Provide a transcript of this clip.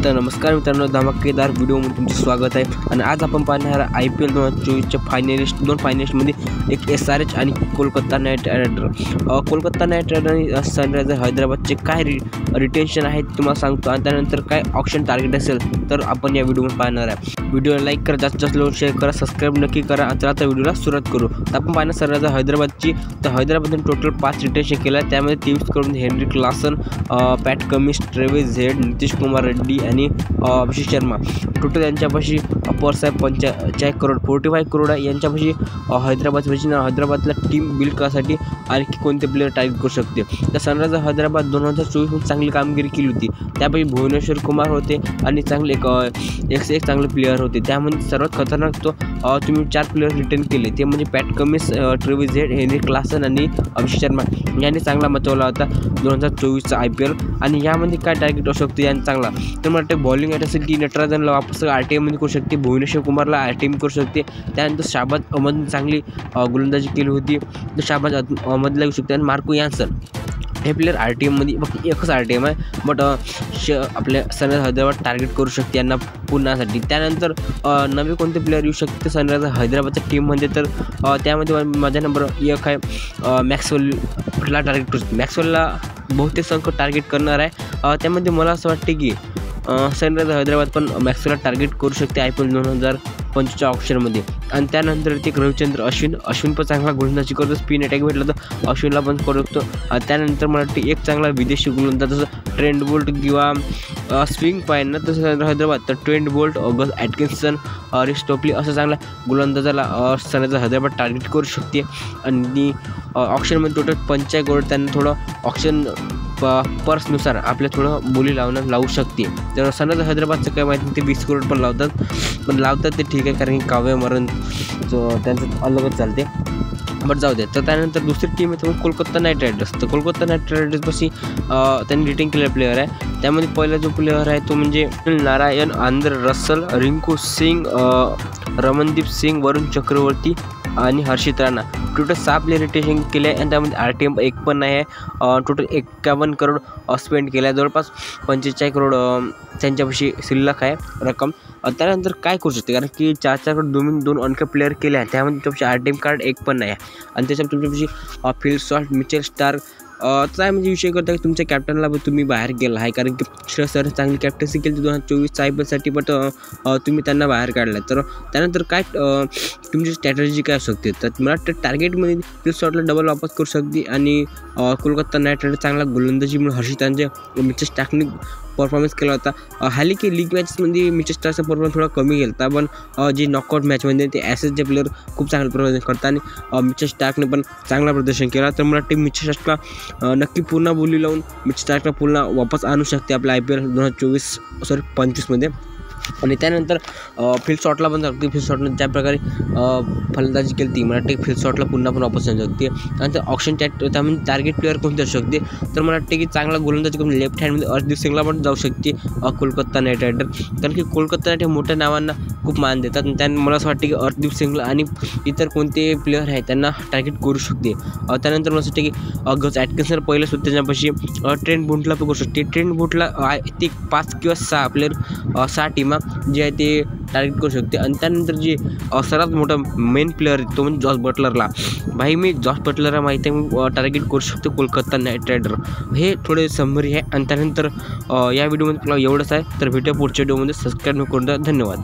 तर नमस्कार मित्रांनो, धमाकेदार व्हिडिओमध्ये तुमचं स्वागत आहे. आणि आज आपण पाहणार IPL 2024च्या दोन फायनलिस्टमध्ये एक SRH आणि Kolkata Knight Rider. Kolkata Knight Rider आणि सनरायझर हैदराबादचे काय रिटेन्शन आहे तुम्हाला सांगतो, आणि त्यानंतर काय ऑप्शन टार्गेट असेल तर आपण या व्हिडिओमध्ये पाहणार आहे. व्हिडिओला लाईक करा, जास्तीत जास्त लोक शेअर करा, सबस्क्राईब नक्की करा. आणि आता व्हिडिओला सुरुवात करू. तर आपण पाहणार सनरायझर हैदराबादची. तर हैदराबादने टोटल 5 रिटेन्शन केलं आहे. त्यामध्ये 23 करून Heinrich Klaasen, Pat Cummins, Travis Head, Nitish Kumar Reddy आणि अभिषेक शर्मा. टोटल यांच्यापाशी पर्स आहे 45 करोड, 45 करोड आहे यांच्यापाशी. हैदराबादला टीम बिल्ड करायसाठी आणखी कोणते प्लेअर टार्गेट करू शकते. तर सनरायझर हैदराबाद 2024मध्ये चांगली कामगिरी केली होती. त्यापैकी भुवनेश्वर कुमार होते आणि चांगले एक चांगले प्लेअर होते. त्यामध्ये सर्वात खतरनाक तो तुम्ही 4 प्लेअर रिटर्न केले, ते म्हणजे Pat Cummins, Travis Head, Heinrich Klaasen आणि अभिषेक शर्मा यांनी चांगला मचवला होता 2024चा IPL. आणि यामध्ये काय टार्गेट असू शकते यांनी चांगला, तर मला वाटतं बॉलिंग ॲटॅकसाठी नटराजनला वापस RTMमध्ये करू शकते, भुवनेश्वर कुमारला RTM करू शकते. त्यानंतर शाहबाज अहमदने चांगली गोलंदाजी केली होती, तर शाहबाज अहमदला येऊ शकते. आणि मार्को यान्सन हे प्लेअर RTMमध्ये फक्त एकच RTM आहे, बट आपल्या सनरायझर हैदराबाद टार्गेट करू शकते यांना पुन्हासाठी. त्यानंतर नवे कोणते प्लेअर येऊ शकते सनरायझर हैदराबादच्या टीममध्ये, तर त्यामध्ये माझा नंबर 1 आहे मॅक्सवेलला टार्गेट करू शकते. मॅक्सवेलला बहुतेक संख्या टार्गेट करणार आहे. त्यामध्ये मला असं वाटते की सनरायझर हैदराबाद पण मॅक्सवेलला टार्गेट करू शकते IPL 2025च्या ऑप्शनमध्ये. आणि त्यानंतर एक रविचंद्र अश्विन पण चांगला गोलंदाजी करतो, स्पिन अटॅक भेटला तर अश्विनला पण करू शकतो. त्यानंतर मला वाटते एक चांगला विदेशी गोलंदाज जसं ट्रेंट बोल्ट किंवा स्विंग पाहिजे ना, तसं हैदराबाद तर ट्रेंट बोल्ट, ऑगस्ट ॲटकिन्सन, रिस टोपली असं चांगला गोलंदाजाला सनरायझर हैदराबाद टार्गेट करू शकते. आणि ऑप्शनमध्ये टोटल 45 करोड त्यांना थोडं ऑप्शन पर्सनुसार आपल्या थोडं बोली लावू शकते. तर सनरायझर हैदराबादचं काय माहिती, ते 20 करोड पण लावतात ते ठीक आहे, कारण की काव्य मरण त्यांचं अलगच चालते, बट जाऊ दे. तर त्यानंतर दुसरी टीम आहे तर कोलकाता नाईट रायडर्स. तर कोलकाता नाईट रायडर्सपाशी त्यांनी रिटेन केलेला प्लेअर आहे. त्यामध्ये पहिला जो प्लेअर आहे तो म्हणजे नारायण, आंध्र रसल, रिंकू सिंग, रमनदीप सिंग, वरुण चक्रवर्ती आणि हर्षित राणा. टोटल 6 प्लेअर रिटेशन केले आहे. आणि त्यामध्ये RTM एक पण नाही आहे. टोटल 51 करोड स्पेंड केला आहे, जवळपास 45 करोड त्यांच्यापाशी शिल्लक आहे रक्कम. त्यानंतर काय करू शकते, कारण की 4 दोन आणखी प्लेअर केले आहे, त्यामध्ये तुमचे RTM कार्ड एक पण नाही आहे. आणि त्याच्यात तुमच्यापाशी फिल सॉल्ट, मिचेल स्टार्क काय म्हणजे विषय करता की तुमच्या कॅप्टनला तुम्ही बाहेर गेला आहे, कारण की श्रेयस सर चांगली कॅप्टन्सी केली 2024 IPLसाठी, बट तुम्ही त्यांना बाहेर काढला. तर त्यानंतर काय तुमची स्ट्रॅटेजी काय असू शकते, तर मला वाटतं टार्गेटमध्ये फिल शॉटला डबल वापस करू शकते. आणि कोलकाता नाईट रायडर चांगला गोलंदाजीमुळे हर्षितांचे मिचेल स्टार्कने परफॉर्मन्स केला होता. हाली की लीग मॅचेसमध्ये मिचेल स्टार्कचा परफॉर्मन्स थोडा कमी गेला होता, पण जे नॉकआउट मॅचमध्ये ते ॲसेसचे प्लेअर खूप चांगलं प्रदर्शन करतात. आणि मिचेल स्टार्कने पण चांगला प्रदर्शन केला. तर मला वाटते मिचेल स्टार्कला नक्की पूर्ण बोली लावून मिचेल स्टार्कला पुन्हा वापस आणू शकते आपल्या IPL 2025मध्ये. आणि त्यानंतर फिल शॉटला पण जाते. फिल शॉटने ज्या प्रकारे फलंदाजी केली ती मला वाटते फिल शॉटला पुन्हा पण वापस आणू शकते. आणि ऑप्शन त्यामध्ये टार्गेट प्लेअर कोणते असू शकते, तर मला वाटते की चांगला गोलंदाजी करून लेफ्ट हँडमध्ये अर्शदीप सिंगला पण जाऊ शकते कोलकाता नाईट रायडर, कारण की कोलकाता नाईट मोठ्या नावांना खूप मान देतात. आणि त्यांना मला असं वाटते की अर्शदीप सिंगला आणि इतर कोणते प्लेअर आहेत त्यांना टार्गेट करू शकते. त्यानंतर मला असं वाटते की ऑगस्ट ॲटकिन्सन पहिलं सुद्धा त्याच्यापाशी ट्रेंट बोल्टला पण करू शकते. ट्रेंट बोल्टला ते 5 किंवा 6 प्लेअर 6 टीमा जे आहे ते टार्गेट करू शकते. आणि त्यानंतर जे सर्वात मोठा मेन प्लेअर तो म्हणजे जॉस बटलरला. मी जॉस बटलरला माहिती आहे, मी टार्गेट करू शकतो कोलकाता नाईट रायडर. हे थोडे समरी आहे. आणि त्यानंतर या व्हिडिओमध्ये तुला एवढंच आहे. तर भेटूया पुढच्या व्हिडिओमध्ये. सबस्क्राईब करून द्या. धन्यवाद.